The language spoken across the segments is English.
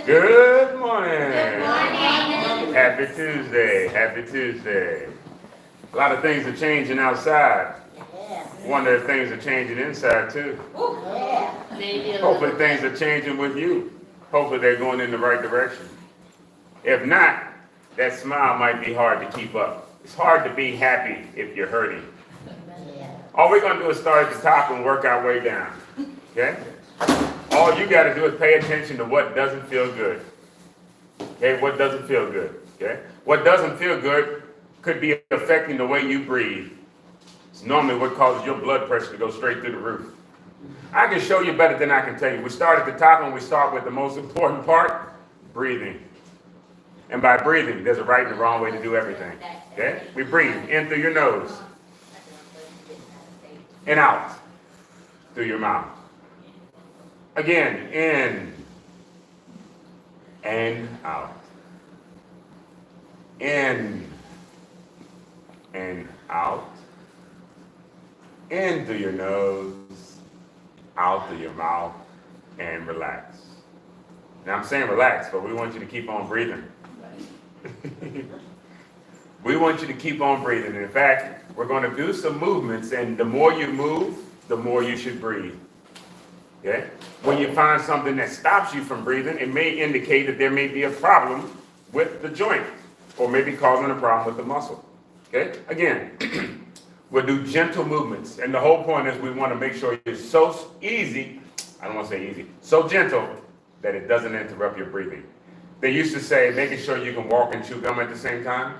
Good morning. Good morning. Happy Tuesday. Happy Tuesday. A lot of things are changing outside. Wonder if things are changing inside too. Hopefully things are changing with you. Hopefully they're going in the right direction. If not, that smile might be hard to keep up. It's hard to be happy if you're hurting. All we're going to do is start at the top and work our way down. Okay? All you got to do is pay attention to what doesn't feel good. Okay? What doesn't feel good. Okay? What doesn't feel good could be affecting the way you breathe. It's normally what causes your blood pressure to go straight through the roof. I can show you better than I can tell you. We start at the top and we start with the most important part, breathing. And by breathing, there's a right and a wrong way to do everything. Okay? We breathe in through your nose and out through your mouth. Again, in and out. In and out. In through your nose, out through your mouth, and relax. Now I'm saying relax, but we want you to keep on breathing. We want you to keep on breathing. In fact, we're going to do some movements, and the more you move, the more you should breathe. Okay? When you find something that stops you from breathing, it may indicate that there may be a problem with the joint, or maybe causing a problem with the muscle. Okay? Again, we'll do gentle movements, and the whole point is we want to make sure it's so easy, I don't want to say easy, so gentle that it doesn't interrupt your breathing. They used to say making sure you can walk and chew gum at the same time.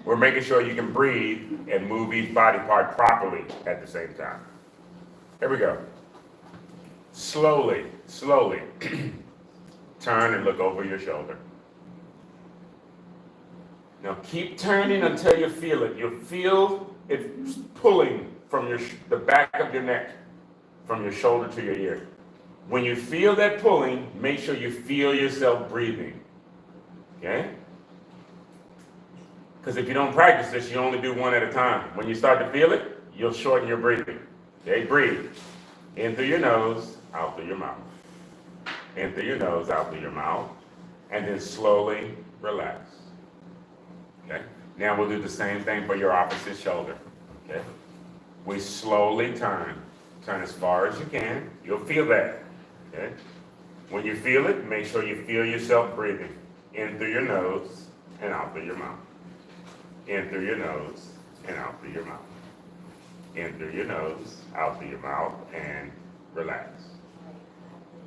We're making sure you can breathe and move each body part properly at the same time. Here we go. Slowly, slowly, turn and look over your shoulder. Now keep turning until you feel it. You feel it pulling from the back of your neck, from your shoulder to your ear. When you feel that pulling, make sure you feel yourself breathing. Okay? Because if you don't practice this, you only do one at a time. When you start to feel it, you'll shorten your breathing. Okay? Breathe. In through your nose, out through your mouth. In through your nose, out through your mouth. And then slowly relax. Okay? Now we'll do the same thing for your opposite shoulder. Okay? We slowly turn. Turn as far as you can. You'll feel that. Okay? When you feel it, make sure you feel yourself breathing. In through your nose and out through your mouth. In through your nose and out through your mouth. In through your nose, out through your mouth, and relax.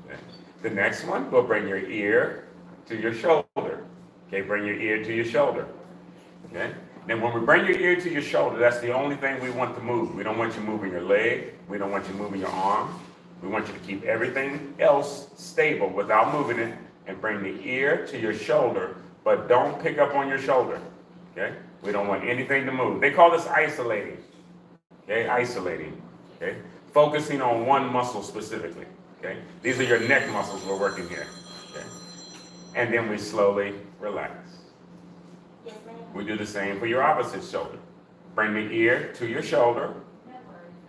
Okay. The next one, we'll bring your ear to your shoulder. Okay, bring your ear to your shoulder. Okay? Then when we bring your ear to your shoulder, that's the only thing we want to move. We don't want you moving your leg. We don't want you moving your arm. We want you to keep everything else stable without moving it, and bring the ear to your shoulder, but don't pick up on your shoulder. Okay? We don't want anything to move. They call this isolating. Okay? Isolating. Okay? Focusing on one muscle specifically. Okay? These are your neck muscles we're working here. Okay? And then we slowly relax. We do the same for your opposite shoulder. Bring the ear to your shoulder.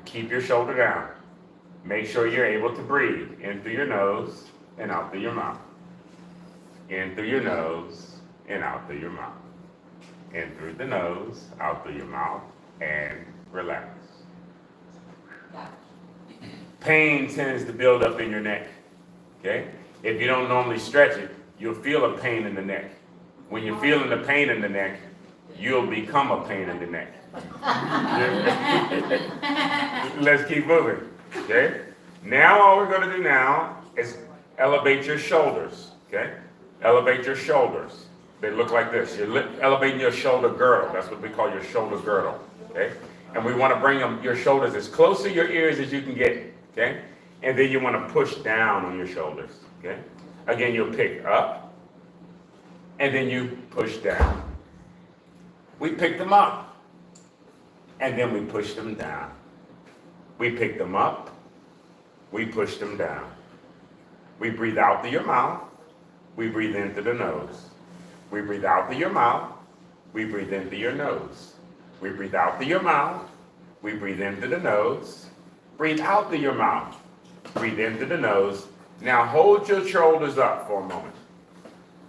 Keep your shoulder down. Make sure you're able to breathe in through your nose and out through your mouth. In through your nose and out through your mouth. In through the nose, out through your mouth, and relax. Pain tends to build up in your neck. Okay? If you don't normally stretch it, you'll feel a pain in the neck. When you're feeling the pain in the neck, you'll become a pain in the neck. Let's keep moving. Okay? Now all we're going to do now is elevate your shoulders. Okay? Elevate your shoulders. They look like this. You're elevating your shoulder girdle. That's what we call your shoulder girdle. Okay? And we want to bring your shoulders as close to your ears as you can get. Okay? And then you want to push down on your shoulders. Okay? Again, you'll pick up, and then you push down. We pick them up, and then we push them down. We pick them up, we push them down. We breathe out through your mouth, we breathe in through the nose. We breathe out through your mouth, we breathe in through your nose. We breathe out through your mouth, we breathe in through the nose. Breathe out through your mouth, breathe in through the nose. Now hold your shoulders up for a moment.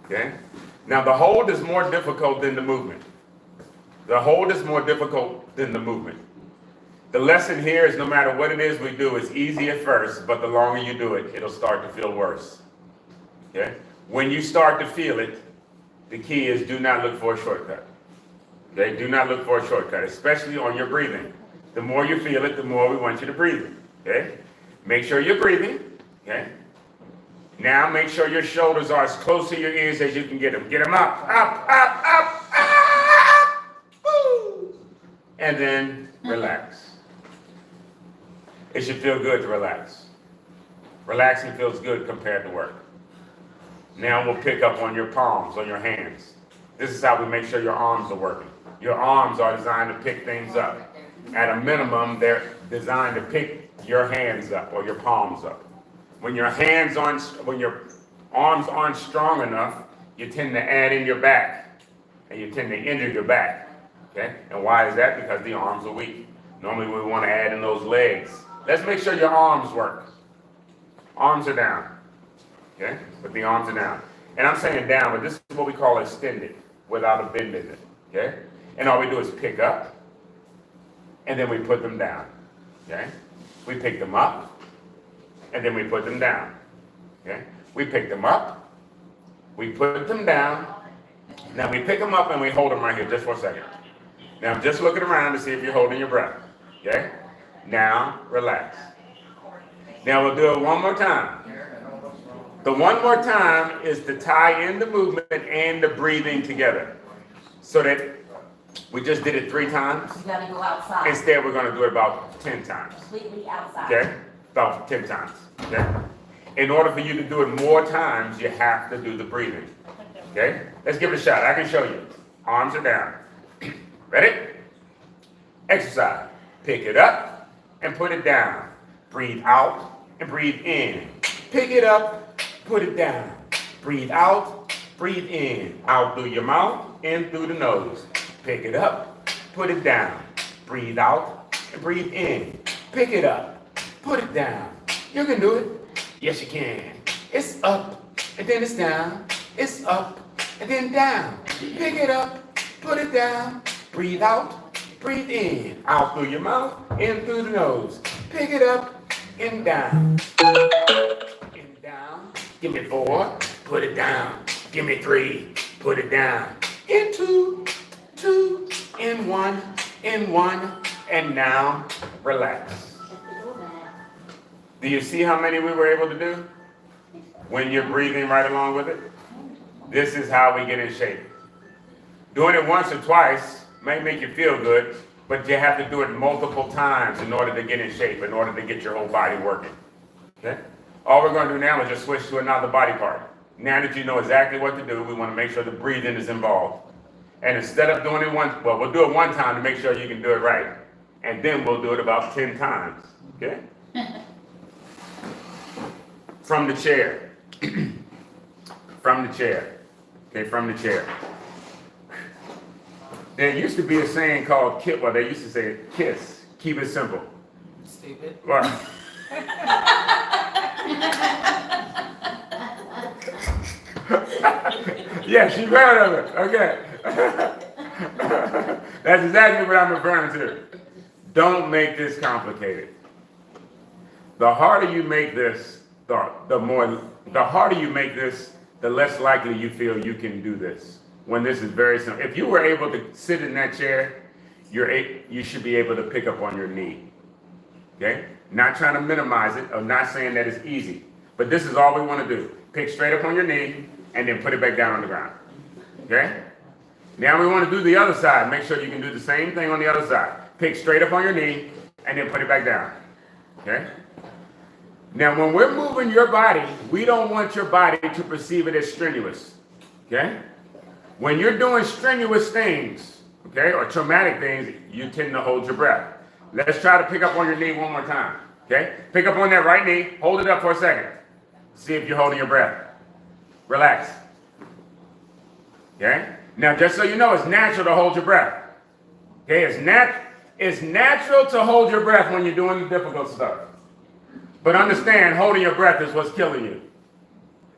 Okay? Now the hold is more difficult than the movement. The hold is more difficult than the movement. The lesson here is no matter what it is we do, it's easy at first, but the longer you do it, it'll start to feel worse. Okay? When you start to feel it, the key is do not look for a shortcut. Okay? Do not look for a shortcut, especially on your breathing. The more you feel it, the more we want you to breathe it. Okay? Make sure you're breathing. Okay? Now make sure your shoulders are as close to your ears as you can get them. Get them up, up, up, up, up, woo. And then relax. It should feel good to relax. Relaxing feels good compared to work. Now we'll pick up on your palms, on your hands. This is how we make sure your arms are working. Your arms are designed to pick things up. At a minimum, they're designed to pick your hands up or your palms up. When your arms aren't strong enough, you tend to add in your back, and you tend to injure your back. Okay? And why is that? Because the arms are weak. Normally we want to add in those legs. Let's make sure your arms work. Arms are down. Okay? But the arms are down. And I'm saying down, but this is what we call extended, without a bend in it. Okay? And all we do is pick up, and then we put them down. Okay? We pick them up, and then we put them down. Okay? We pick them up, we put them down. Now we pick them up and we hold them right here just for a second. Now I'm just looking around to see if you're holding your breath. Okay? Now relax. Now we'll do it one more time. The one more time is to tie in the movement and the breathing together. So that we just did it 3 times. You gotta go outside. Instead, we're going to do it about 10 times. Completely outside. Okay? About 10 times. Okay? In order for you to do it more times, you have to do the breathing. Okay? Let's give it a shot. I can show you. Arms are down. Ready? Exercise. Pick it up and put it down. Breathe out and breathe in. Pick it up, put it down. Breathe out, breathe in. Out through your mouth, in through the nose. Pick it up, put it down. Breathe out and breathe in. Pick it up, put it down. You can do it. Yes, you can. It's up and then it's down. It's up and then down. Pick it up, put it down. Breathe out, breathe in. Out through your mouth, in through the nose. Pick it up and down. And down. Give me 4, put it down. Give me 3, put it down. In 2, 2, in 1, in 1, and now relax. Do you see how many we were able to do? When you're breathing right along with it? This is how we get in shape. Doing it once or twice may make you feel good, but you have to do it multiple times in order to get in shape, in order to get your whole body working. Okay? All we're going to do now is just switch to another body part. Now that you know exactly what to do, we want to make sure the breathing is involved. And instead of doing it once, well, we'll do it one time to make sure you can do it right. And then we'll do it about 10 times. Okay? From the chair. From the chair. Okay, from the chair. There used to be a saying called KISS. Well, they used to say KISS. Keep it simple. Stupid. Well, yeah, she heard of it. Okay. That's exactly what I'm referring to. Don't make this complicated. The harder you make this, the harder you make this, the less likely you feel you can do this. When this is very simple. If you were able to sit in that chair, you should be able to pick up on your knee. Okay? Not trying to minimize it, or not saying that it's easy. But this is all we want to do. Pick straight up on your knee, and then put it back down on the ground. Okay? Now we want to do the other side. Make sure you can do the same thing on the other side. Pick straight up on your knee, and then put it back down. Okay? Now when we're moving your body, we don't want your body to perceive it as strenuous. Okay? When you're doing strenuous things, okay, or traumatic things, you tend to hold your breath. Let's try to pick up on your knee one more time. Okay? Pick up on that right knee. Hold it up for a second. See if you're holding your breath. Relax. Okay? Now, just so you know, it's natural to hold your breath. Okay? It's natural to hold your breath when you're doing the difficult stuff. But understand, holding your breath is what's killing you.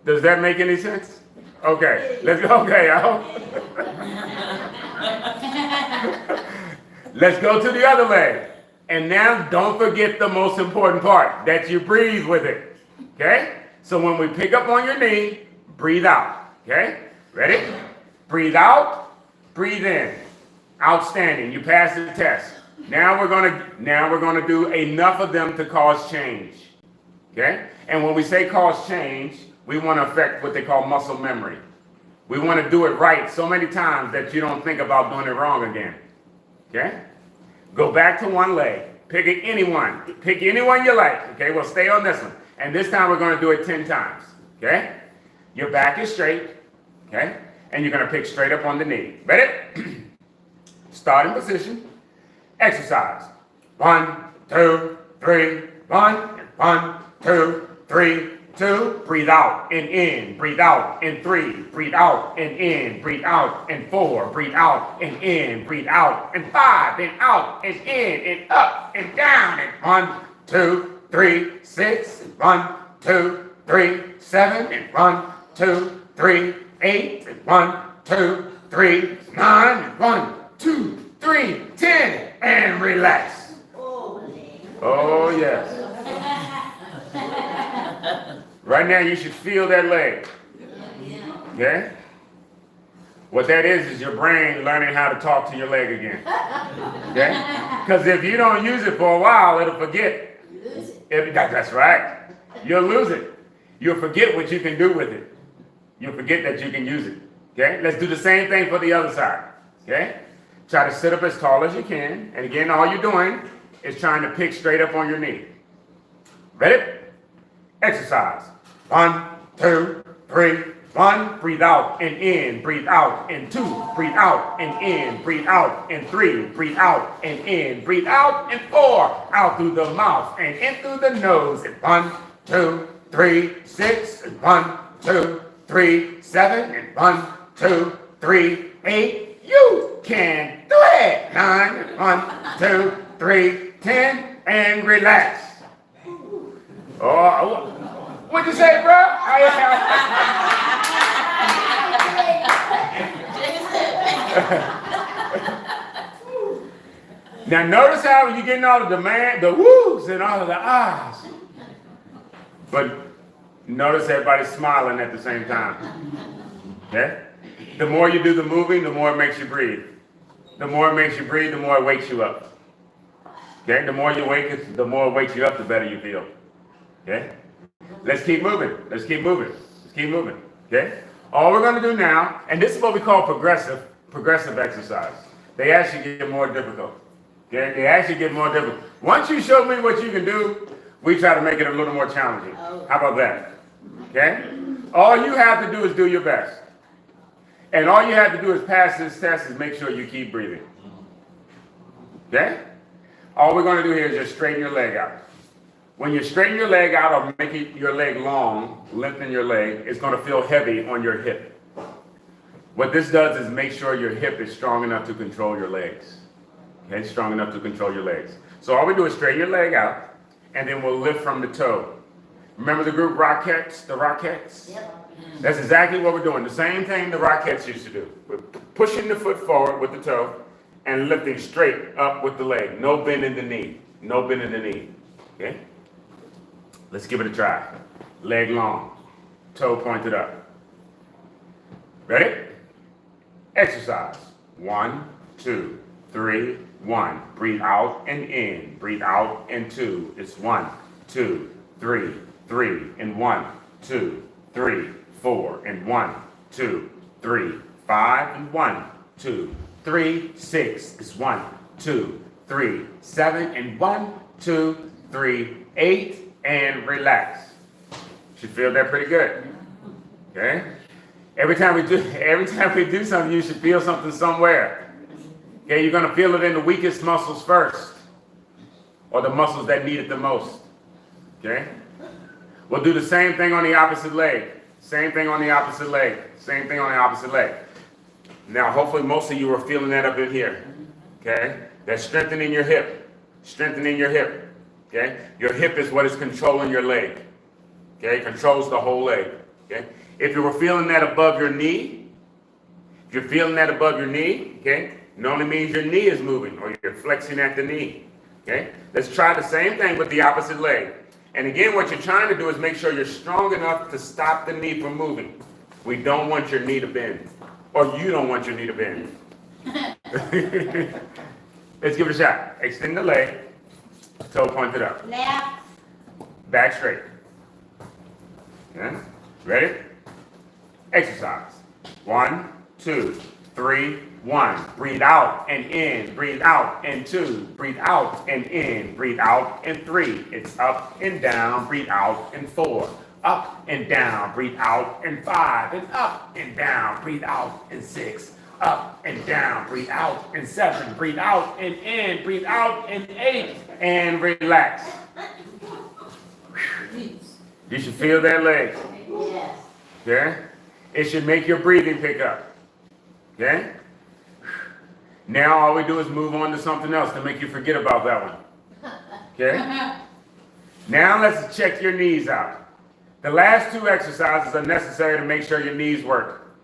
Does that make any sense? Okay, let's go. Okay, let's go to the other leg. And now don't forget the most important part, that you breathe with it. Okay? So when we pick up on your knee, breathe out. Okay? Ready? Breathe out, breathe in. Outstanding. You passed the test. Now we're gonna do enough of them to cause change. Okay? And when we say cause change, we want to affect what they call muscle memory. We want to do it right so many times that you don't think about doing it wrong again. Okay? Go back to one leg. Pick anyone. Pick anyone you like. Okay? We'll stay on this one. And this time we're going to do it 10 times. Okay? Your back is straight. Okay? And you're going to pick straight up on the knee. Ready? Starting position. Exercise. 1, 2, 3. 1, 2, 3, 2. Breathe out and in. Breathe out and 3. Breathe out and in. Breathe out and 4. Breathe out and in. Breathe out and 5. And out and in and up and down. And 1, 2, 3, 6. And 1, 2, 3, 7. And 1, 2, 3, 8. And 1, 2, 3, 9. And 1, 2, 3, 10. And relax. Oh, yes. Right now, you should feel that leg. Okay? What that is your brain learning how to talk to your leg again. Okay? Because if you don't use it for a while, it'll forget. That's right. You'll lose it. You'll forget what you can do with it. You'll forget that you can use it. Okay? Let's do the same thing for the other side. Okay? Try to sit up as tall as you can. And again, all you're doing is trying to pick straight up on your knee. Ready? Exercise. 1, 2, 3. 1, breathe out and in, breathe out and 2, breathe out and in, breathe out and 3, breathe out and in, breathe out and 4, out through the mouth and in through the nose. And 1, 2, 3, 6, and 1, 2, 3, 7, and 1, 2, 3, 8. You can do it. 9, and 1, 2, 3, 10, and relax. Oh, what'd you say, bro? Now notice how you're getting all of the the woos and all of the ahs. But notice everybody's smiling at the same time. Okay? The more you do the moving, the more it makes you breathe. The more it makes you breathe, the more it wakes you up. Okay? The more you wake, the more it wakes you up, the better you feel. Okay? Let's keep moving. Let's keep moving. Let's keep moving. Okay? All we're going to do now, and this is what we call progressive exercise. They actually get more difficult. Okay? They actually get more difficult. Once you show me what you can do, we try to make it a little more challenging. How about that? Okay? All you have to do is do your best. And all you have to do is pass this test is make sure you keep breathing. Okay? All we're going to do here is just straighten your leg out. When you straighten your leg out or make your leg long, lengthen your leg, it's going to feel heavy on your hip. What this does is make sure your hip is strong enough to control your legs. Okay, strong enough to control your legs. So all we do is straighten your leg out, and then we'll lift from the toe. Remember the group Rockettes, the Rockettes? Yep. That's exactly what we're doing. The same thing the Rockettes used to do. We're pushing the foot forward with the toe and lifting straight up with the leg. No bend in the knee. No bend in the knee. Okay? Let's give it a try. Leg long, toe pointed up. Ready? Exercise. 1, 2, 3, 1. Breathe out and in. Breathe out and 2. It's 1, 2, 3, 3, and 1, 2, 3, 4, and 1, 2, 3, 5, and 1, 2, 3, 6. It's 1, 2, 3, 7, and 1, 2, 3, 8. And relax. Should feel that pretty good. Okay? Every time we do something, you should feel something somewhere. Okay, you're gonna feel it in the weakest muscles first, or the muscles that need it the most. Okay? We'll do the same thing on the opposite leg. Same thing on the opposite leg. Same thing on the opposite leg. Now, hopefully most of you are feeling that up in here. Okay? That's strengthening your hip. Strengthening your hip. Okay? Your hip is what is controlling your leg. Okay? It controls the whole leg. Okay? If you were feeling that above your knee, if you're feeling that above your knee, okay, normally means your knee is moving or you're flexing at the knee. Okay? Let's try the same thing with the opposite leg. And again, what you're trying to do is make sure you're strong enough to stop the knee from moving. We don't want your knee to bend. Or you don't want your knee to bend. Let's give it a shot. Extend the leg. Toe pointed up. Left. Back straight. Okay? Ready? Exercise. 1, 2, 3, 1. Breathe out and in. Breathe out and 2. Breathe out and in. Breathe out and 3. It's up and down. Breathe out and 4. Up and down. Breathe out and 5. And up and down. Breathe out and 6. Up and down. Breathe out and 7. Breathe out and in. Breathe out and 8. And relax. You should feel that leg. Yes. Okay? It should make your breathing pick up. Okay? Now all we do is move on to something else to make you forget about that one. Okay? Now let's check your knees out. The last 2 exercises are necessary to make sure your knees work.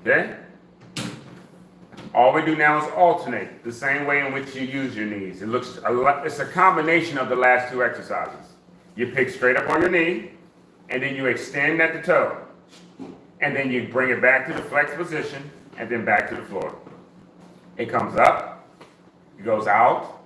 Okay? All we do now is alternate the same way in which you use your knees. It's a combination of the last 2 exercises. You pick straight up on your knee, and then you extend at the toe. And then you bring it back to the flex position, and then back to the floor. It comes up, it goes out,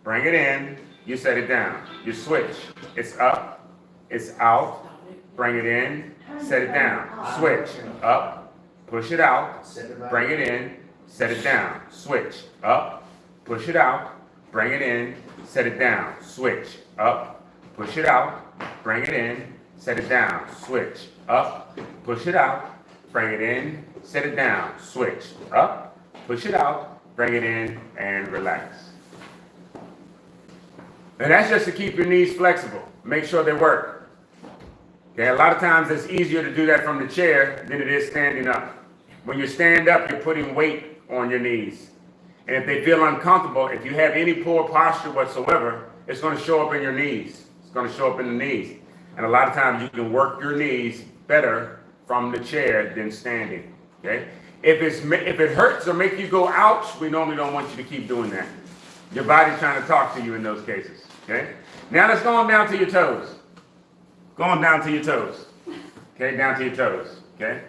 bring it in, you set it down. You switch. It's up, it's out, bring it in, set it down. Switch. Up, push it out, bring it in, set it down. Switch. Up, push it out, bring it in, set it down. Switch. Up, push it out, bring it in, set it down. Switch. Up, push it out, bring it in, set it down. Switch. Up, push it out, bring it in, and relax. And that's just to keep your knees flexible. Make sure they work. Okay, a lot of times it's easier to do that from the chair than it is standing up. When you stand up, you're putting weight on your knees. And if they feel uncomfortable, if you have any poor posture whatsoever, it's going to show up in your knees. It's going to show up in the knees. And a lot of times you can work your knees better from the chair than standing. Okay? If it hurts or makes you go ouch, we normally don't want you to keep doing that. Your body's trying to talk to you in those cases. Okay? Now let's go on down to your toes. Go on down to your toes. Okay, down to your toes. Okay?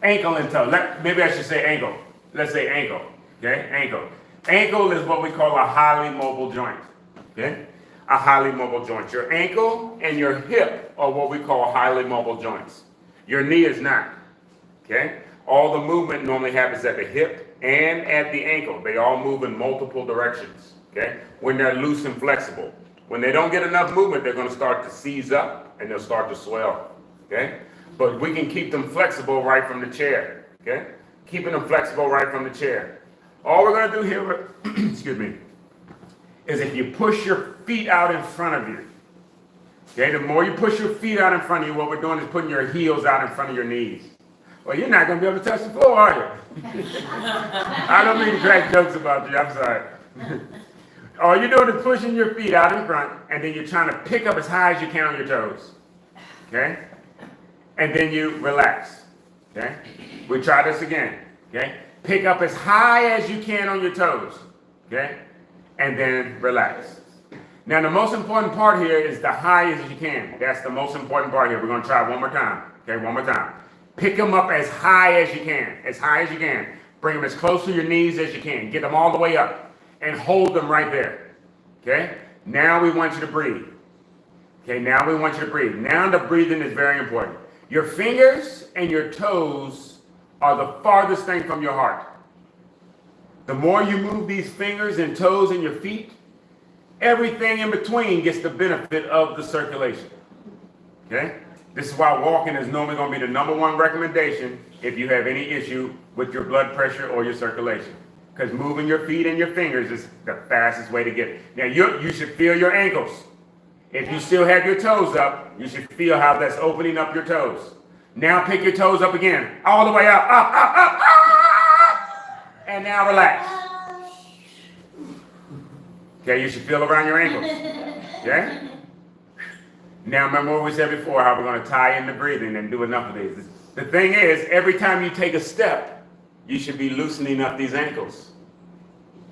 Ankle and toe. Maybe I should say ankle. Let's say ankle. Okay? Ankle. Ankle is what we call a highly mobile joint. Okay? A highly mobile joint. Your ankle and your hip are what we call highly mobile joints. Your knee is not. Okay? All the movement normally happens at the hip and at the ankle. They all move in multiple directions. Okay? When they're loose and flexible. When they don't get enough movement, they're going to start to seize up and they'll start to swell. Okay? But we can keep them flexible right from the chair. Okay? Keeping them flexible right from the chair. All we're going to do here, excuse me, is if you push your feet out in front of you. Okay? The more you push your feet out in front of you, what we're doing is putting your heels out in front of your knees. Well, you're not going to be able to touch the floor, are you? I don't mean to crack jokes about you. I'm sorry. All you're doing is pushing your feet out in front, and then you're trying to pick up as high as you can on your toes. Okay? And then you relax. Okay? We try this again. Okay? Pick up as high as you can on your toes. Okay? And then relax. Now, the most important part here is the high as you can. That's the most important part here. We're going to try one more time. Okay? One more time. Pick them up as high as you can. As high as you can. Bring them as close to your knees as you can. Get them all the way up. And hold them right there. Okay? Now we want you to breathe. Okay, now we want you to breathe. Now the breathing is very important. Your fingers and your toes are the farthest thing from your heart. The more you move these fingers and toes and your feet, everything in between gets the benefit of the circulation. Okay? This is why walking is normally going to be the #1 recommendation if you have any issue with your blood pressure or your circulation. Because moving your feet and your fingers is the fastest way to get it. Now, you should feel your ankles. If you still have your toes up, you should feel how that's opening up your toes. Now pick your toes up again. All the way up, up, up, up, up. And now relax. Okay, you should feel around your ankles. Okay? Now remember what we said before, how we're going to tie in the breathing and do enough of these. The thing is, every time you take a step, you should be loosening up these ankles.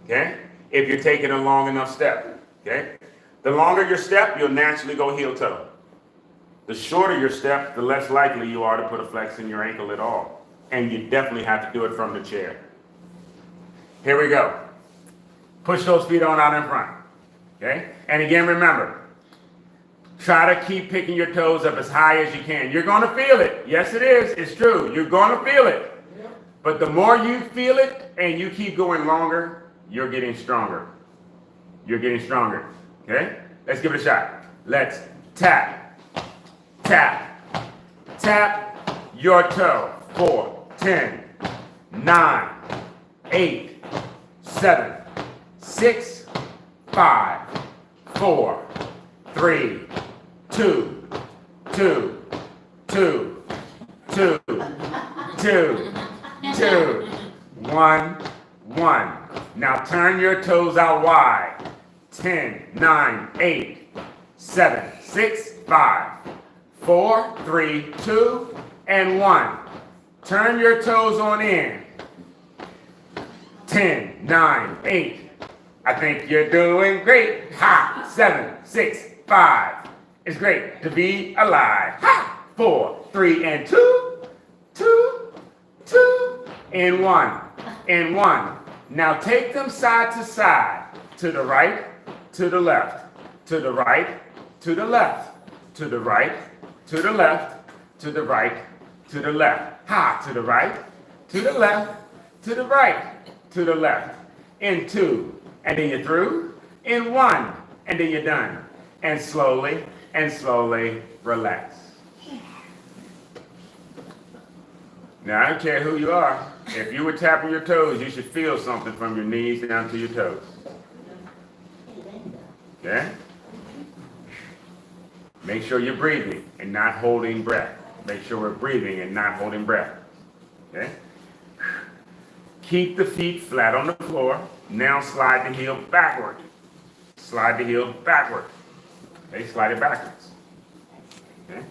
Okay? If you're taking a long enough step. Okay? The longer your step, you'll naturally go heel toe. The shorter your step, the less likely you are to put a flex in your ankle at all. And you definitely have to do it from the chair. Here we go. Push those feet on out in front. Okay? And again, remember, try to keep picking your toes up as high as you can. You're going to feel it. Yes, it is. It's true. You're going to feel it. But the more you feel it and you keep going longer, you're getting stronger. You're getting stronger. Okay? Let's give it a shot. Let's tap, tap, tap your toe. 4, 10, 9, 8, 7, 6, 5, 4, 3, 2, 2, 2, 2, 2, 2, 1, 1. Now turn your toes out wide. 10, 9, 8, 7, 6, 5, 4, 3, 2, and 1. Turn your toes on in. 10, 9, 8. I think you're doing great. Ha! 7, 6, 5. It's great to be alive. Ha! 4, 3, and 2, 2, 2, and 1, and 1. Now take them side to side, to the right, to the left, to the right, to the left, to the right, to the left, to the right, to the left. Ha! To the right, to the left, to the right, to the left. In 2, and then you're through. In 1, and then you're done. And slowly relax. Now, I don't care who you are. If you were tapping your toes, you should feel something from your knees down to your toes. Okay? Make sure you're breathing and not holding breath. Make sure we're breathing and not holding breath. Okay? Keep the feet flat on the floor. Now slide the heel backward. Slide the heel backward. Okay, slide it backwards. Okay?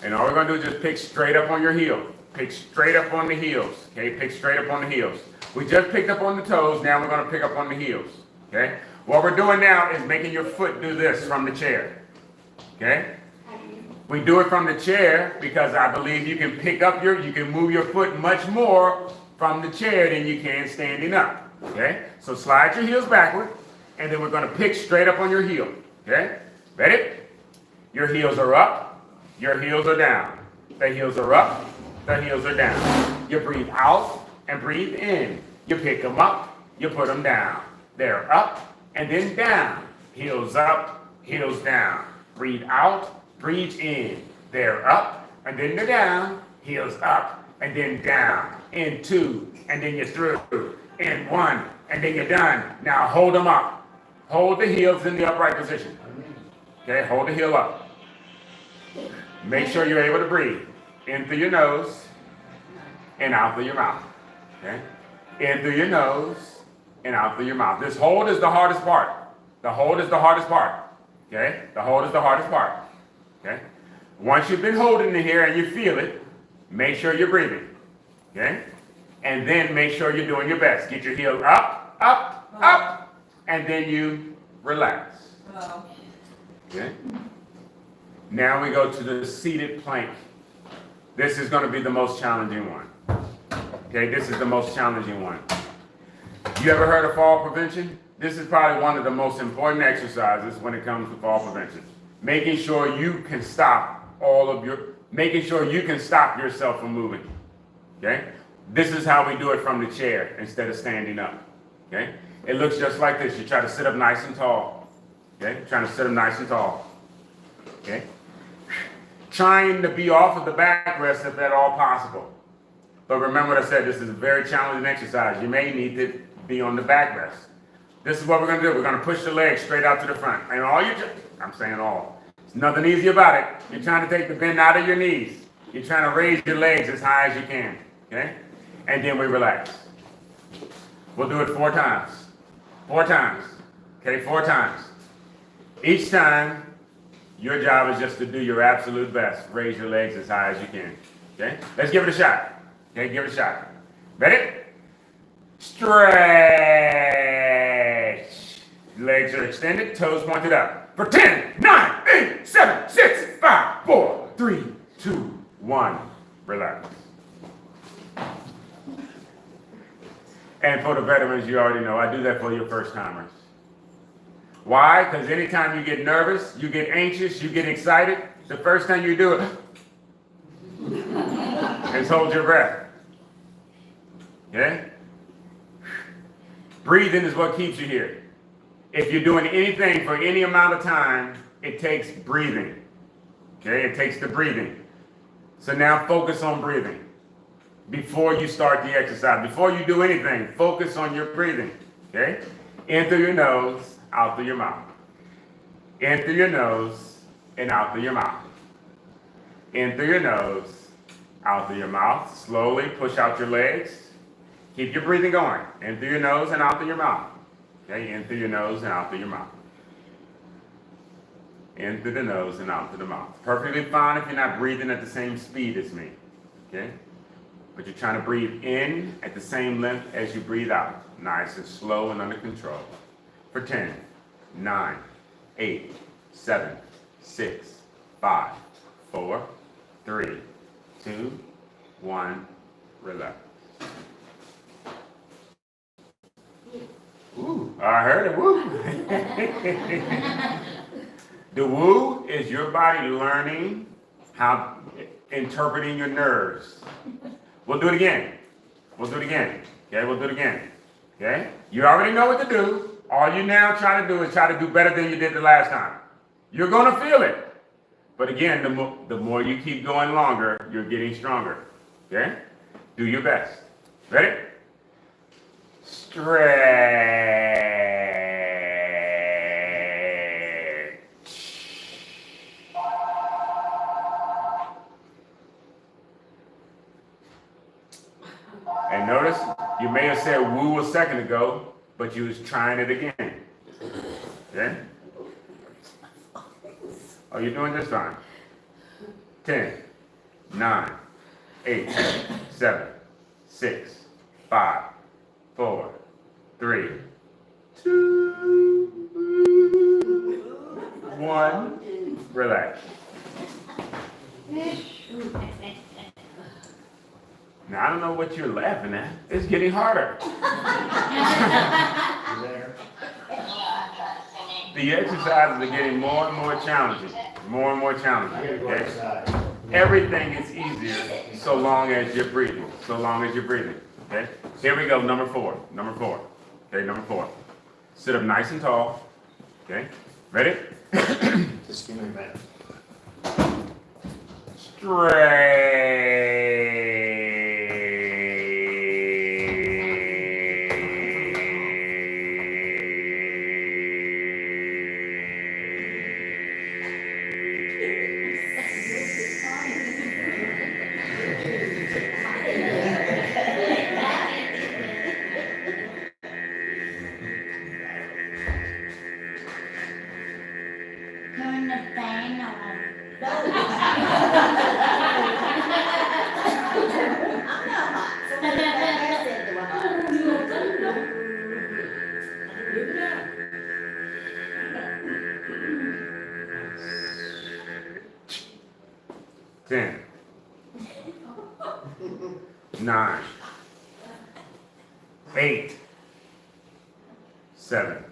And all we're going to do is just pick straight up on your heel. Pick straight up on the heels. Okay, pick straight up on the heels. We just picked up on the toes. Now we're going to pick up on the heels. Okay? What we're doing now is making your foot do this from the chair. Okay? We do it from the chair because I believe you can you can move your foot much more from the chair than you can standing up. Okay? So slide your heels backward, and then we're going to pick straight up on your heel. Okay? Ready? Your heels are up, your heels are down. The heels are up, the heels are down. You breathe out and breathe in. You pick them up, you put them down. They're up and then down. Heels up, heels down. Breathe out, breathe in. They're up and then they're down. Heels up and then down. In 2, and then you're through. In 1, and then you're done. Now hold them up. Hold the heels in the upright position. Okay, hold the heel up. Make sure you're able to breathe. In through your nose and out through your mouth. Okay? In through your nose and out through your mouth. This hold is the hardest part. The hold is the hardest part. Okay? The hold is the hardest part. Okay? Once you've been holding it here and you feel it, make sure you're breathing. Okay? And then make sure you're doing your best. Get your heel up, up, up, and then you relax. Okay? Now we go to the seated plank. This is going to be the most challenging one. Okay, this is the most challenging one. You ever heard of fall prevention? This is probably one of the most important exercises when it comes to fall prevention. Making sure you can stop yourself from moving. Okay? This is how we do it from the chair instead of standing up. Okay? It looks just like this. You try to sit up nice and tall. Okay? Trying to sit up nice and tall. Okay? Trying to be off of the backrest if at all possible. But remember what I said, this is a very challenging exercise. You may need to be on the backrest. This is what we're going to do. We're going to push the legs straight out to the front. And I'm saying all. There's nothing easy about it. You're trying to take the bend out of your knees. You're trying to raise your legs as high as you can. Okay? And then we relax. We'll do it 4 times. 4 times. Okay, 4 times. Each time, Your job is just to do your absolute best. Raise your legs as high as you can. Okay? Let's give it a shot. Okay, give it a shot. Ready? Stretch. Legs are extended, toes pointed up. For 10, 9, 8, 7, 6, 5, 4, 3, 2, 1. Relax. And for the veterans, you already know, I do that for your first timers. Why? Because anytime you get nervous, you get anxious, you get excited, the first thing you do is hold your breath. Okay? Breathing is what keeps you here. If you're doing anything for any amount of time, it takes breathing. Okay? It takes the breathing. So now focus on breathing. Before you start the exercise, before you do anything, focus on your breathing. Okay? In through your nose, out through your mouth. In through your nose and out through your mouth. In through your nose, out through your mouth. Slowly push out your legs. Keep your breathing going. In through your nose and out through your mouth. Okay? In through your nose and out through your mouth. In through the nose and out through the mouth. Perfectly fine if you're not breathing at the same speed as me. Okay? But you're trying to breathe in at the same length as you breathe out. Nice and slow and under control. For 10, 9, 8, 7, 6, 5, 4, 3, 2, 1, relax. Ooh, I heard it, woo. The woo is your body learning how, interpreting your nerves. We'll do it again. We'll do it again. Okay, we'll do it again. Okay? You already know what to do. All you now try to do is try to do better than you did the last time. You're going to feel it. But again, the more you keep going longer, you're getting stronger. Okay? Do your best. Ready? Stretch. And notice, you may have said woo a second ago, but you was trying it again. Okay? Oh, you're doing just fine. 10, 9, 8, 7, 6, 5, 4, 3, 2, 1. Relax. Now, I don't know what you're laughing at. It's getting harder. The exercises are getting more and more challenging. More and more challenging. Okay? Everything is easier so long as you're breathing. So long as you're breathing. Okay? Here we go. Number 4. Number 4. Okay, number 4. Sit up nice and tall. Okay? Ready? Just give me a minute. Stretch. Turn the fan on. 10, 9, 8, 7.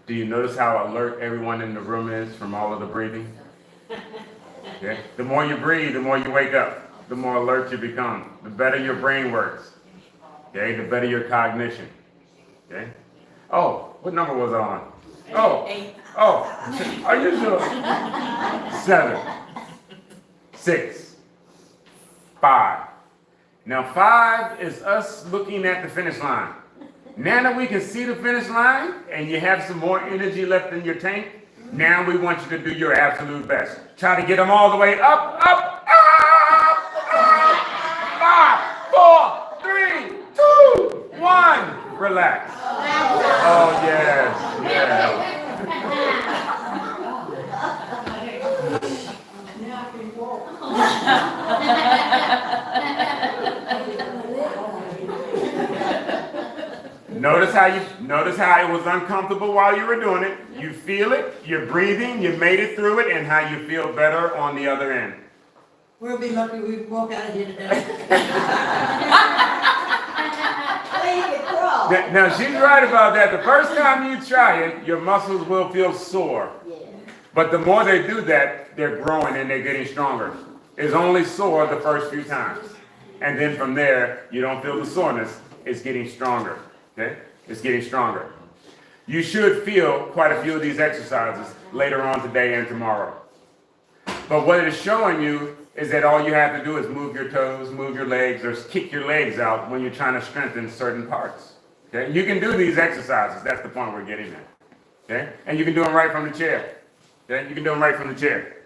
Do you notice how alert everyone in the room is from all of the breathing? Okay. The more you breathe, the more you wake up, the more alert you become, the better your brain works. Okay, the better your cognition. Okay. Oh, what number was I on? Oh, are you sure? 7, 6, 5. Now 5 is us looking at the finish line. Now that we can see the finish line and you have some more energy left in your tank, now we want you to do your absolute best. Try to get them all the way up, up, up, up. 5, 4, 3, 2, 1. Relax. Oh, yes, yes. Notice how it was uncomfortable while you were doing it. You feel it, you're breathing, you made it through it, and how you feel better on the other end. We'll be lucky we walk out of here today. Now she's right about that. The first time you try it, your muscles will feel sore. But the more they do that, they're growing and they're getting stronger. It's only sore the first few times. And then from there, you don't feel the soreness. It's getting stronger. Okay? It's getting stronger. You should feel quite a few of these exercises later on today and tomorrow. But what it is showing you is that all you have to do is move your toes, move your legs, or kick your legs out when you're trying to strengthen certain parts. Okay? You can do these exercises. That's the point we're getting at. Okay? And you can do them right from the chair. Okay? You can do them right from the chair.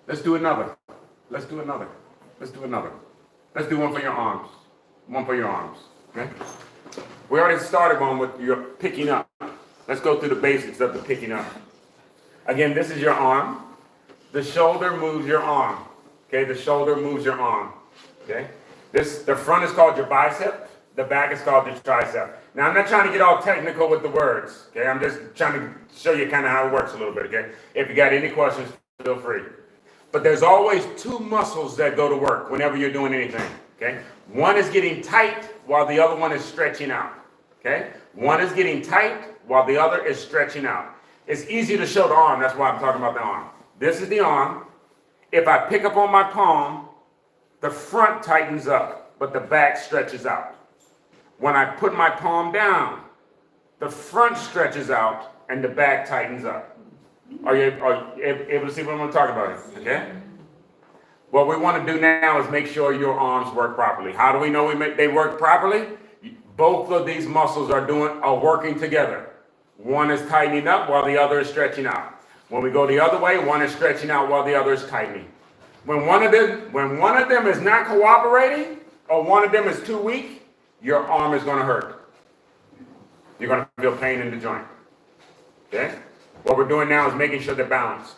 Let's do another. Let's do another. Let's do another. Let's do one for your arms. One for your arms. Okay? We already started one with your picking up. Let's go through the basics of the picking up. Again, this is your arm. The shoulder moves your arm. Okay, the shoulder moves your arm. Okay? The front is called your bicep. The back is called your tricep. Now, I'm not trying to get all technical with the words. Okay, I'm just trying to show you kind of how it works a little bit. Okay? If you got any questions, feel free. But there's always two muscles that go to work whenever you're doing anything. Okay? One is getting tight while the other one is stretching out. Okay? One is getting tight while the other is stretching out. It's easy to show the arm. That's why I'm talking about the arm. This is the arm. If I pick up on my palm, the front tightens up, but the back stretches out. When I put my palm down, the front stretches out and the back tightens up. Are you able to see what I'm talking about? Okay? What we want to do now is make sure your arms work properly. How do we know they work properly? Both of these muscles are working together. One is tightening up while the other is stretching out. When we go the other way, one is stretching out while the other is tightening. When one of them is not cooperating or one of them is too weak, your arm is going to hurt. You're going to feel pain in the joint. Okay? What we're doing now is making sure they're balanced.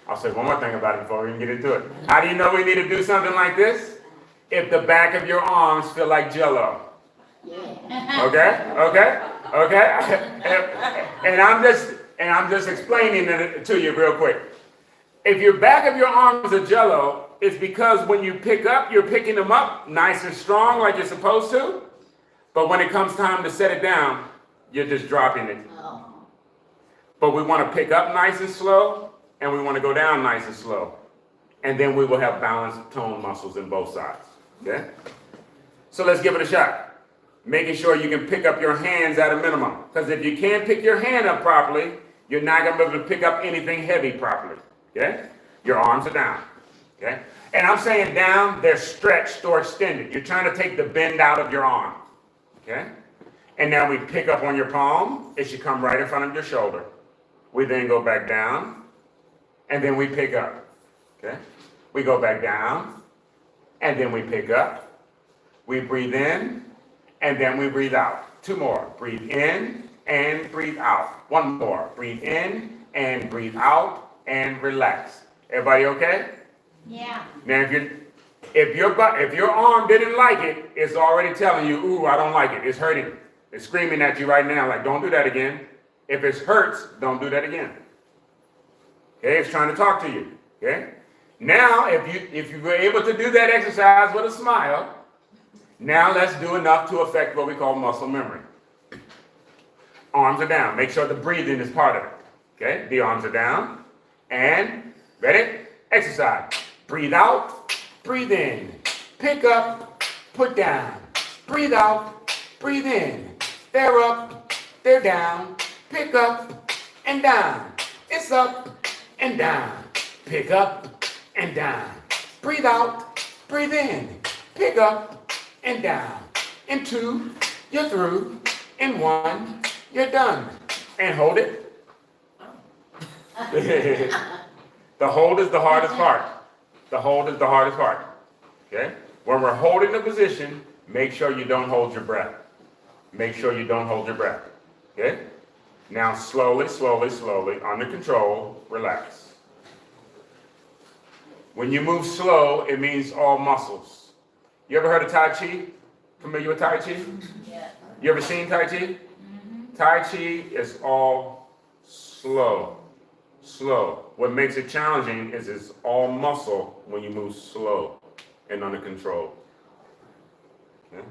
I'll say one more thing about it before we even get into it. How do you know we need to do something like this? If the back of your arms feel like Jell-O. Okay? And I'm just explaining it to you real quick. If your back of your arms are Jell-O, it's because when you pick up, you're picking them up nice and strong like you're supposed to. But when it comes time to set it down, you're just dropping it. But we want to pick up nice and slow, and we want to go down nice and slow. And then we will have balanced tone muscles in both sides. Okay? So let's give it a shot. Making sure you can pick up your hands at a minimum. Because if you can't pick your hand up properly, you're not going to be able to pick up anything heavy properly. Okay? Your arms are down. Okay? And I'm saying down, they're stretched or extended. You're trying to take the bend out of your arm. Okay? And now we pick up on your palm. It should come right in front of your shoulder. We then go back down, and then we pick up. Okay? We go back down, and then we pick up. We breathe in, and then we breathe out. Two more. Breathe in and breathe out. One more. Breathe in and breathe out and relax. Everybody okay? Yeah. Now, if your arm didn't like it, it's already telling you, ooh, I don't like it. It's hurting. It's screaming at you right now, like, don't do that again. If it hurts, don't do that again. Okay, it's trying to talk to you. Okay? Now, if you were able to do that exercise with a smile, now let's do enough to affect what we call muscle memory. Arms are down. Make sure the breathing is part of it. Okay? The arms are down. And, ready? Exercise. Breathe out, breathe in. Pick up, put down. Breathe out, breathe in. They're up, they're down. Pick up and down. It's up and down. Pick up and down. Breathe out, breathe in. Pick up and down. In 2, you're through. In 1, you're done. And hold it. The hold is the hardest part. The hold is the hardest part. Okay? When we're holding the position, make sure you don't hold your breath. Make sure you don't hold your breath. Okay? Now slowly, slowly, slowly, under control, relax. When you move slow, it means all muscles. You ever heard of Tai Chi? Familiar with Tai Chi? Yeah. You ever seen Tai Chi? Tai Chi is all slow. Slow. What makes it challenging is it's all muscle when you move slow and under control. Okay?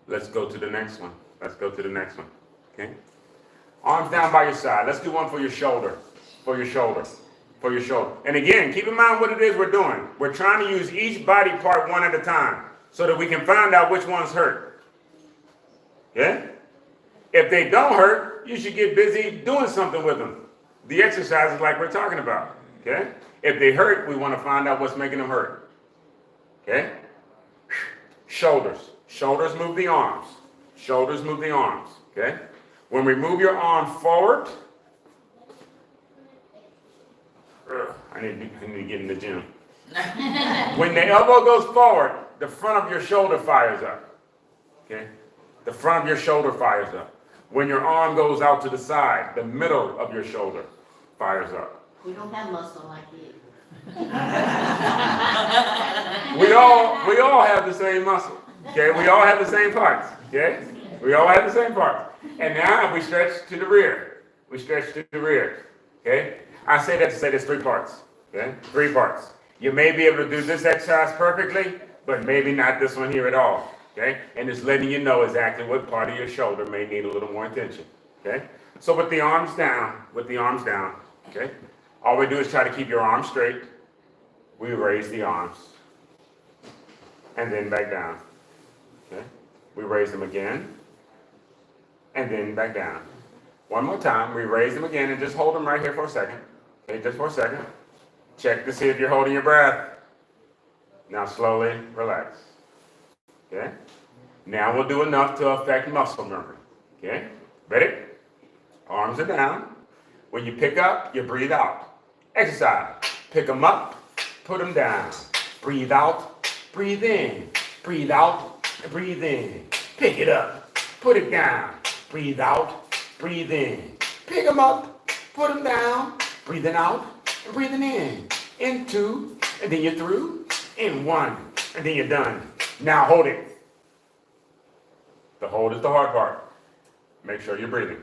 Let's go to the next one. Let's go to the next one. Okay? Arms down by your side. Let's do one for your shoulder. For your shoulder. For your shoulder. And again, keep in mind what it is we're doing. We're trying to use each body part one at a time so that we can find out which ones hurt. Okay? If they don't hurt, you should get busy doing something with them. The exercises like we're talking about. Okay? If they hurt, we want to find out what's making them hurt. Okay? Shoulders. Shoulders move the arms. Shoulders move the arms. Okay? When we move your arm forward, I need to get in the gym. When the elbow goes forward, the front of your shoulder fires up. Okay? The front of your shoulder fires up. When your arm goes out to the side, the middle of your shoulder fires up. We don't have muscle like you. We all have the same muscle. Okay? We all have the same parts. Okay? We all have the same parts. And now we stretch to the rear. We stretch to the rear. Okay? I say that to say there's 3 parts. Okay? 3 parts. You may be able to do this exercise perfectly, but maybe not this one here at all. Okay? And it's letting you know exactly what part of your shoulder may need a little more attention. Okay? So with the arms down, okay? All we do is try to keep your arms straight. We raise the arms. And then back down. Okay? We raise them again. And then back down. One more time. We raise them again and just hold them right here for a second. Okay, just for a second. Check to see if you're holding your breath. Now slowly relax. Okay? Now we'll do enough to affect muscle memory. Okay? Ready? Arms are down. When you pick up, you breathe out. Exercise. Pick them up, put them down. Breathe out, breathe in. Breathe out, breathe in. Pick it up, put it down. Breathe out, breathe in. Pick them up, put them down. Breathing out, and breathing in. In 2, and then you're through. In 1, and then you're done. Now hold it. The hold is the hard part. Make sure you're breathing.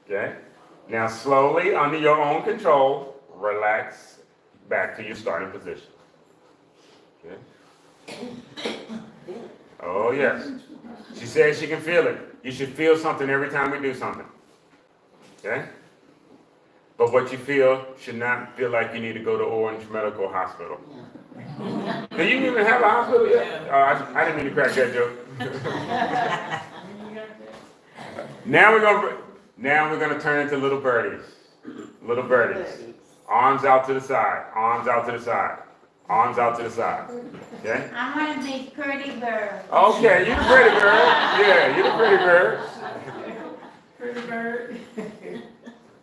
Okay? Now slowly, under your own control, relax back to your starting position. Okay? Oh yes. She says she can feel it. You should feel something every time we do something. Okay? But what you feel should not feel like you need to go to Orange Medical Hospital. Do you even have a hospital yet? I didn't mean to crack that joke. Now we're gonna turn into little birdies. Little birdies. Arms out to the side. Arms out to the side. Arms out to the side. Okay? I want to be pretty bird. Okay, you the pretty bird. Yeah, you the pretty bird. Pretty bird.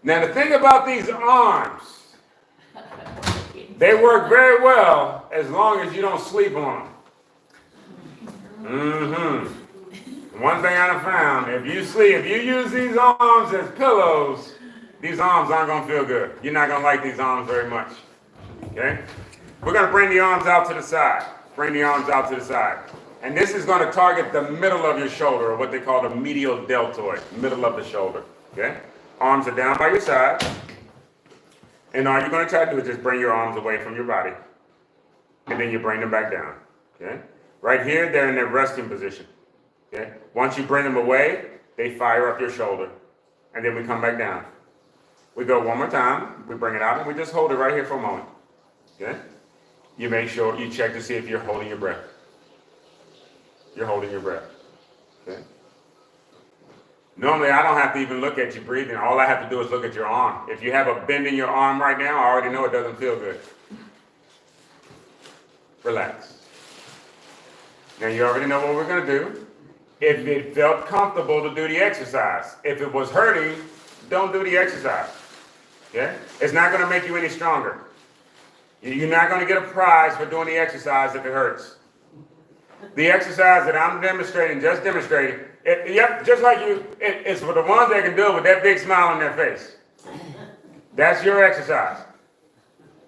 Now the thing about these arms, they work very well as long as you don't sleep on them. One thing I found, if you use these arms as pillows, these arms aren't gonna feel good. You're not gonna like these arms very much. Okay? We're gonna bring the arms out to the side. Bring the arms out to the side. And this is gonna target the middle of your shoulder, or what they call the medial deltoid, middle of the shoulder. Okay? Arms are down by your side. And all you're going to try to do is just bring your arms away from your body. And then you bring them back down. Okay? Right here, they're in their resting position. Okay? Once you bring them away, they fire up your shoulder. And then we come back down. We go one more time. We bring it out and we just hold it right here for a moment. Okay? You make sure you check to see if you're holding your breath. You're holding your breath. Okay? Normally, I don't have to even look at you breathing. All I have to do is look at your arm. If you have a bend in your arm right now, I already know it doesn't feel good. Relax. Now, you already know what we're going to do. If it felt comfortable to do the exercise. If it was hurting, don't do the exercise. Okay? It's not going to make you any stronger. You're not going to get a prize for doing the exercise if it hurts. The exercise that I'm demonstrating, just like you, it's for the ones that can do it with that big smile on their face. That's your exercise.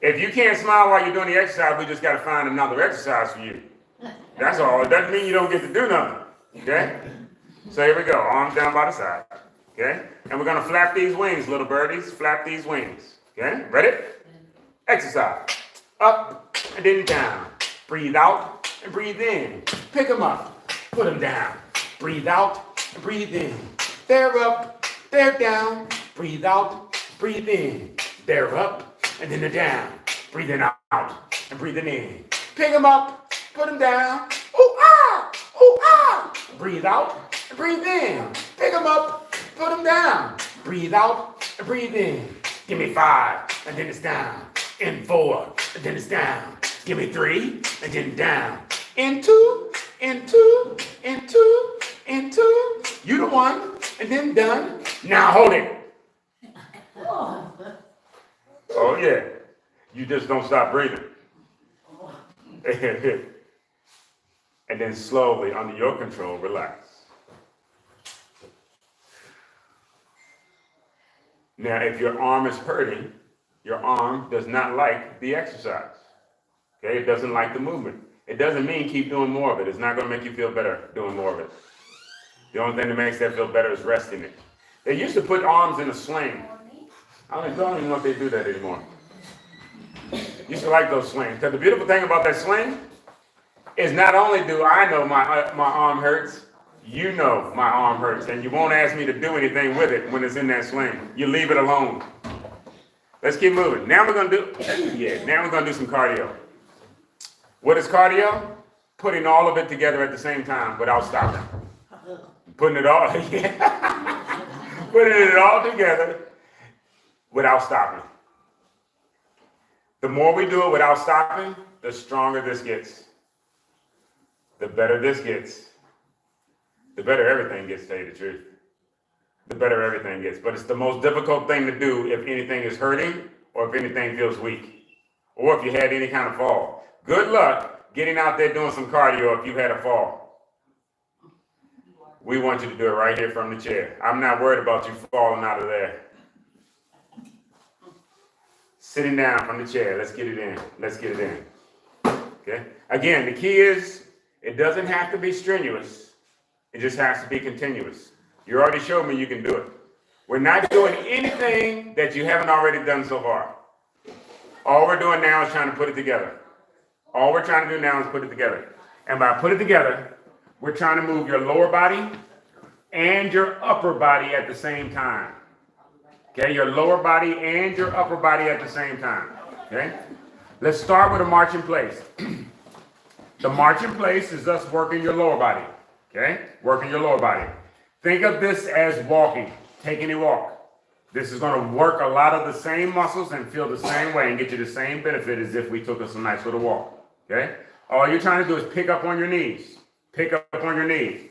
If you can't smile while you're doing the exercise, we just got to find another exercise for you. That's all. It doesn't mean you don't get to do nothing. Okay? So here we go. Arms down by the side. Okay? And we're going to flap these wings, little birdies. Flap these wings. Okay? Ready? Exercise. Up and then down. Breathe out and breathe in. Pick them up. Put them down. Breathe out and breathe in. They're up. They're down. Breathe out. Breathe in. They're up and then they're down. Breathing out and breathing in. Pick them up. Put them down. Ooh, ah! Ooh, ah! Breathe out and breathe in. Pick them up. Put them down. Breathe out and breathe in. Give me 5 and then it's down. In 4 and then it's down. Give me 3 and then down. In 2, in 2, in 2, in 2. You the one and then done. Now hold it. Oh yeah. You just don't stop breathing. And then slowly, under your control, relax. Now, if your arm is hurting, your arm does not like the exercise. Okay, it doesn't like the movement. It doesn't mean keep doing more of it. It's not going to make you feel better doing more of it. The only thing that makes that feel better is resting it. They used to put arms in a sling. I don't even know if they do that anymore. Used to like those slings. Because the beautiful thing about that sling is not only do I know my arm hurts, you know my arm hurts, and you won't ask me to do anything with it when it's in that sling. You leave it alone. Let's keep moving. Now we're gonna do some cardio. What is cardio? Putting all of it together at the same time without stopping. Putting it all, putting it all together without stopping. The more we do it without stopping, the stronger this gets. The better this gets. The better everything gets, to tell you the truth. The better everything gets. But it's the most difficult thing to do if anything is hurting or if anything feels weak. Or if you had any kind of fall. Good luck getting out there doing some cardio if you had a fall. We want you to do it right here from the chair. I'm not worried about you falling out of there. Sitting down from the chair. Let's get it in. Let's get it in. Okay? Again, the key is it doesn't have to be strenuous. It just has to be continuous. You already showed me you can do it. We're not doing anything that you haven't already done so far. All we're doing now is trying to put it together. All we're trying to do now is put it together. And by put it together, we're trying to move your lower body and your upper body at the same time. Okay, your lower body and your upper body at the same time. Okay? Let's start with a march in place. The march in place is us working your lower body. Okay? Working your lower body. Think of this as walking, taking a walk. This is going to work a lot of the same muscles and feel the same way and get you the same benefit as if we took us a nice little walk. Okay? All you're trying to do is pick up on your knees. Pick up on your knees.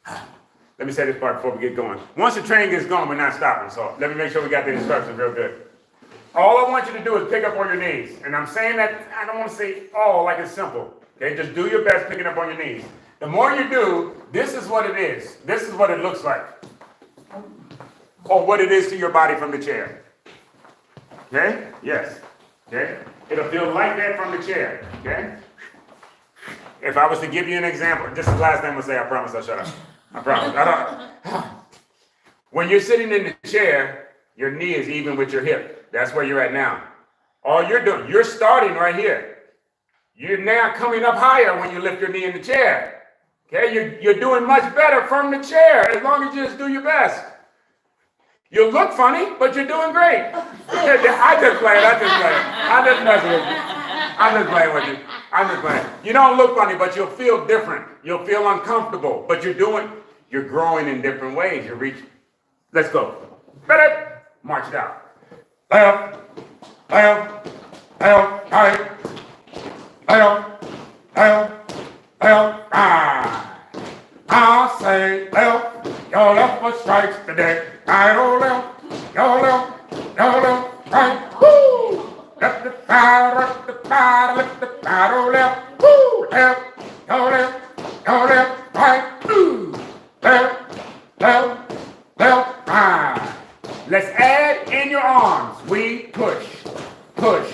Let me say this part before we get going. Once the train gets going, we're not stopping. So let me make sure we got the instructions real good. All I want you to do is pick up on your knees. And I'm saying that, I don't want to say all like it's simple. Okay? Just do your best picking up on your knees. The more you do, this is what it is. This is what it looks like. Or what it is to your body from the chair. Okay? Yes. Okay? It'll feel like that from the chair. Okay? If I was to give you an example, this is the last thing I'm going to say, I promise I'll shut up. I promise. When you're sitting in the chair, your knee is even with your hip. That's where you're at now. All you're doing, you're starting right here. You're now coming up higher when you lift your knee in the chair. Okay, you're doing much better from the chair as long as you just do your best. You look funny, but you're doing great. I just playing. I'm just messing with you. I'm just playing with you. I'm just playing. You don't look funny, but you'll feel different. You'll feel uncomfortable, but you're growing in different ways. You're reaching. Let's go. Better. March it out. Left, left, left, right. Left, left, left, right. I'll say left, your left foot strikes the deck. Right or left, your left, right. Woo! Left the power, left the power, left. Woo! Left, your left, right. Woo! Left, right. Let's add in your arms. We push, push,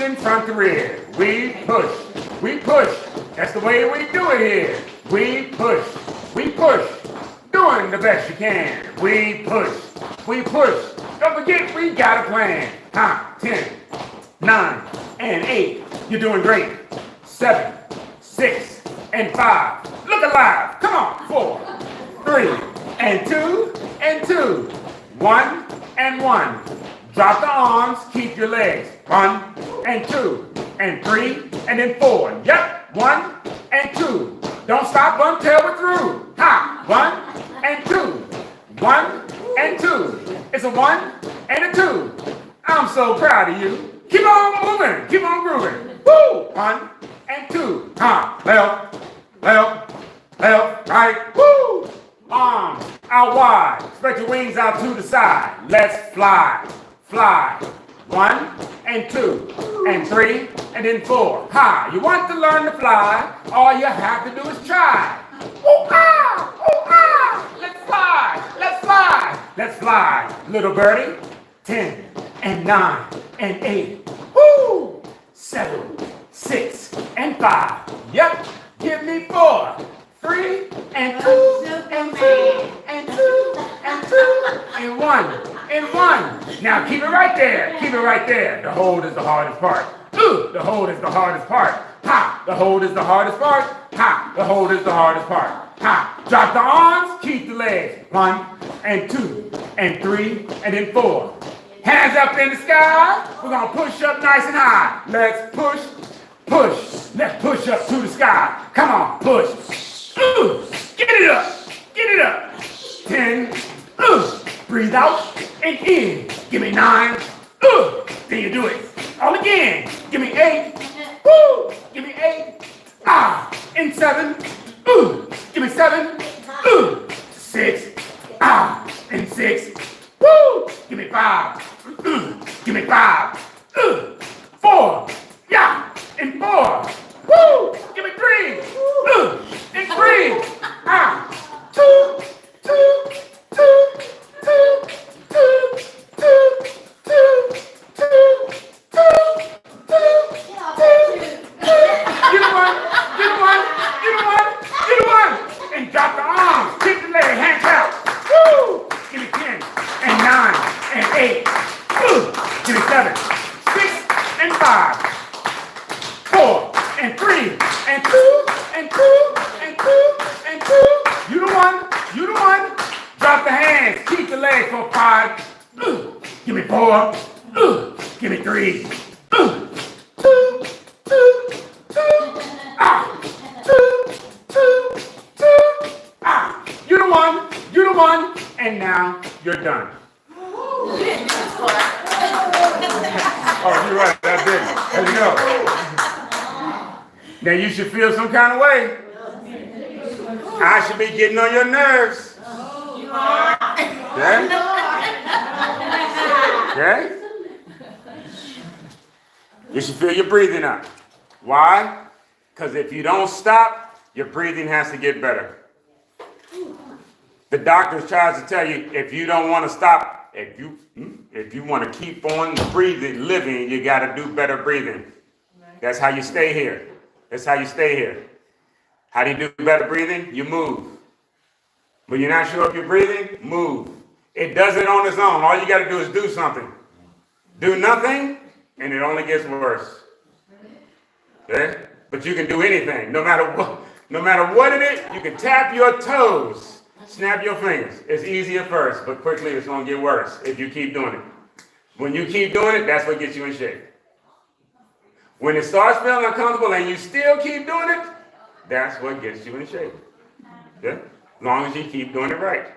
pushing front to rear. We push. We push. That's the way we do it here. We push. We push. Doing the best you can. We push. We push. Don't forget we got a plan. 10, 9, and 8. You're doing great. 7, 6, and 5. Look alive. Come on. 4, 3, and 2, and 2. 1, and 1. Drop the arms. Keep your legs. 1, and 2, and 3, and then 4. Yep. 1, and 2. Don't stop until we're through. 1, and 2. 1, and 2. It's a 1 and a 2. I'm so proud of you. Keep on moving. Keep on grooving. Woo! 1 and 2. Left, left, left, right. Woo! Arms out wide. Spread your wings out to the side. Let's fly. Fly. 1 and 2 and 3 and then 4. You want to learn to fly? All you have to do is try. Ooh, ah! Ooh, ah! Let's fly! Let's fly! Let's fly, little birdie. 10 and 9 and 8. Woo! 7, 6, and 5. Yep. Give me 4, 3, and 2, and 2, and 2, and 2, and 1, and 1. Now keep it right there. Keep it right there. The hold is the hardest part. The hold is the hardest part. The hold is the hardest part. The hold is the hardest part. Drop the arms. Keep the legs. 1, and 2, and 3, and then 4. Hands up in the sky. We're going to push up nice and high. Let's push, push. Let's push up to the sky. Come on, push. Get it up. Get it up. 10. Breathe out and in. Give me 9. Then you do it. All again. Give me 8. Woo. Give me 8. And 7. Give me 7. 6. And 6. Woo. Give me 5. Give me 5. 4. Yeah. And 4. Woo. Give me 3. And 3. 2. 2. 2. 2. 2. 2. 2. 2. 2. 2. Get one, get one, get one, get one, and drop the arms, keep the leg, hands out. Woo! Give me 10, and 9, and 8. Give me 7, 6, and 5, 4, and 3, and 2, and 2, and 2, and 2. You the one, you the one. Drop the hands, keep the leg for 5. Give me 4. Give me 3. 2, 2, 2, 2. 2, 2, 2. You the one, you the one, and now you're done. Oh, you're right, that's it. There you go. Now you should feel some kind of way. I should be getting on your nerves. Okay? Okay? You should feel your breathing up. Why? Because if you don't stop, your breathing has to get better. The doctor tries to tell you, if you don't want to stop, if you want to keep on breathing, living, you got to do better breathing. That's how you stay here. That's how you stay here. How do you do better breathing? You move. When you're not sure if you're breathing, move. It does it on its own. All you got to do is do something. Do nothing, and it only gets worse. Okay? But you can do anything, no matter what it is. You can tap your toes, snap your fingers. It's easy at first, but quickly it's going to get worse if you keep doing it. When you keep doing it, that's what gets you in shape. When it starts feeling uncomfortable and you still keep doing it, that's what gets you in shape. Yeah? As long as you keep doing it right.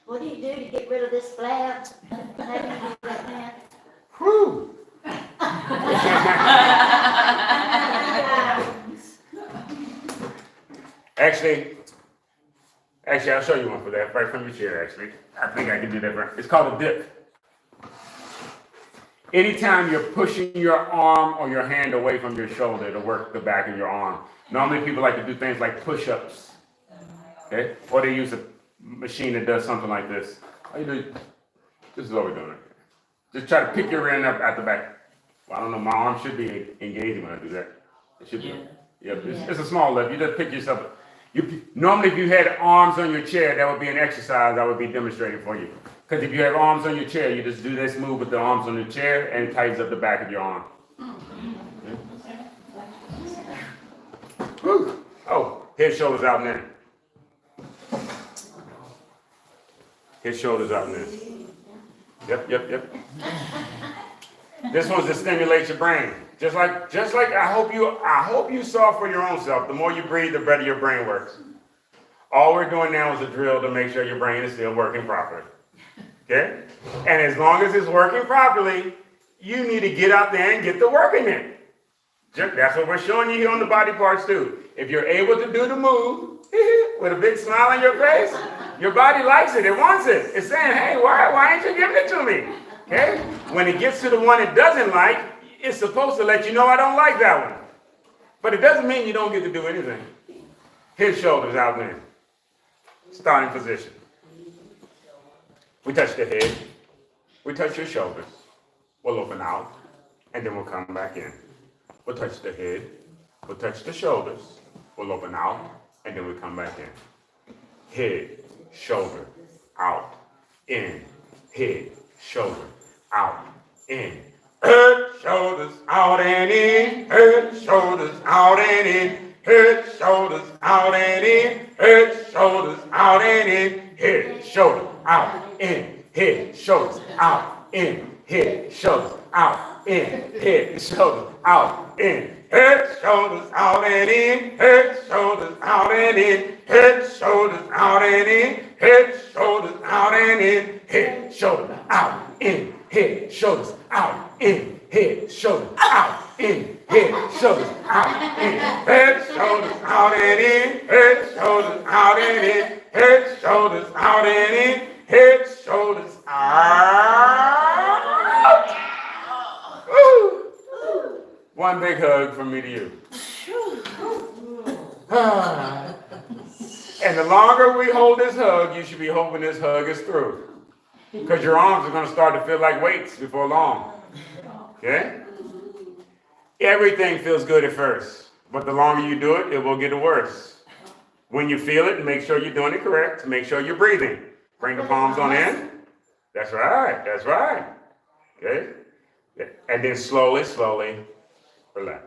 What do you do to get rid of this flab? How do you do that, man? Whew. Actually, I'll show you one for that, right from your chair, actually. I think I can do that right. It's called a dip. Anytime you're pushing your arm or your hand away from your shoulder to work the back of your arm. Normally people like to do things like push-ups. Okay? Or they use a machine that does something like this. All you do, this is what we're doing right here. Just try to pick your rear end up at the back. Well, I don't know, my arm should be engaging when I do that. It should be. Yeah, it's a small lift. You just pick yourself up. Normally, if you had arms on your chair, that would be an exercise I would be demonstrating for you. Because if you have arms on your chair, you just do this move with the arms on the chair and it tightens up the back of your arm. Whew. Oh, head, shoulders out and in. Head, shoulders out and in. Yep. This one's to stimulate your brain. Just like I hope you saw for your own self, the more you breathe, the better your brain works. All we're doing now is a drill to make sure your brain is still working properly. Okay? And as long as it's working properly, you need to get out there and get the work in it. That's what we're showing you here on the body parts too. If you're able to do the move with a big smile on your face, your body likes it, it wants it. It's saying, hey, why ain't you giving it to me? Okay? When it gets to the one it doesn't like, it's supposed to let you know I don't like that one. But it doesn't mean you don't get to do anything. Head, shoulders out and in. Starting position. We touch the head. We touch your shoulders. We'll open out. And then we'll come back in. We'll touch the head. We'll touch the shoulders. We'll open out. And then we'll come back in. Head, shoulder, out, in. Head, shoulder, out, in. Head, shoulders, out and in. Head, shoulders, out and in. Head, shoulders, out and in. Head, shoulders, out and in. Head, shoulder, out, in. Head, shoulders, out, in. Head, shoulders, out, in. Head, shoulders, out, in. Head, shoulders, out and in. Head, shoulders, out and in. Head, shoulders, out and in. Head, shoulders, out and in. Head, shoulders, out, in. Head, shoulders, out, in. Head, shoulders, out, in. Head, shoulders, out, in. Head, shoulders, out and in. Head, shoulders, out and in. Head, shoulders, out and in. Head, shoulders, out. Woo. One big hug from me to you. And the longer we hold this hug, you should be hoping this hug is through. Because your arms are going to start to feel like weights before long. Okay? Everything feels good at first. But the longer you do it, it will get worse. When you feel it, make sure you're doing it correct. Make sure you're breathing. Bring the palms on in. That's right. That's right. Okay? And then slowly, relax.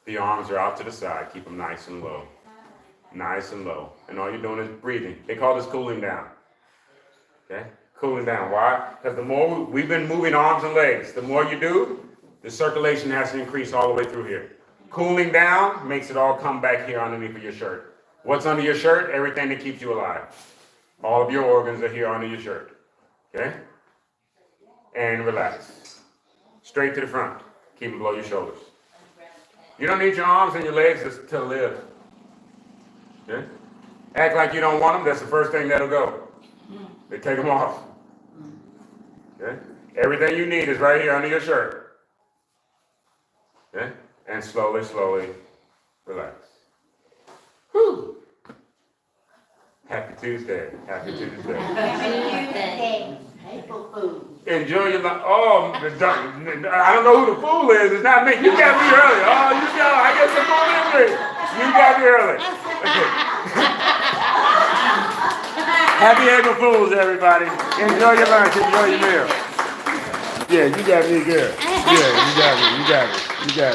The arms are out to the side. Keep them nice and low. Nice and low. And all you're doing is breathing. They call this cooling down. Okay? Cooling down. Why? Because the more we've been moving arms and legs, the more you do, the circulation has to increase all the way through here. Cooling down makes it all come back here underneath of your shirt. What's under your shirt? Everything that keeps you alive. All of your organs are here under your shirt. Okay? And relax. Straight to the front. Keep them below your shoulders. You don't need your arms and your legs to live. Okay? Act like you don't want them. That's the first thing that'll go. They take them off. Okay? Everything you need is right here under your shirt. Okay? And slowly, relax. Whew. Happy Tuesday. Happy Tuesday. Enjoy your life. Oh, I don't know who the fool is. It's not me. You got me early. Oh, I guess the fool is me. You got me early. Okay. Happy April Fools, everybody. Enjoy your lunch. Enjoy your meal. Yeah, you got me good. Yeah, you got me. You got me.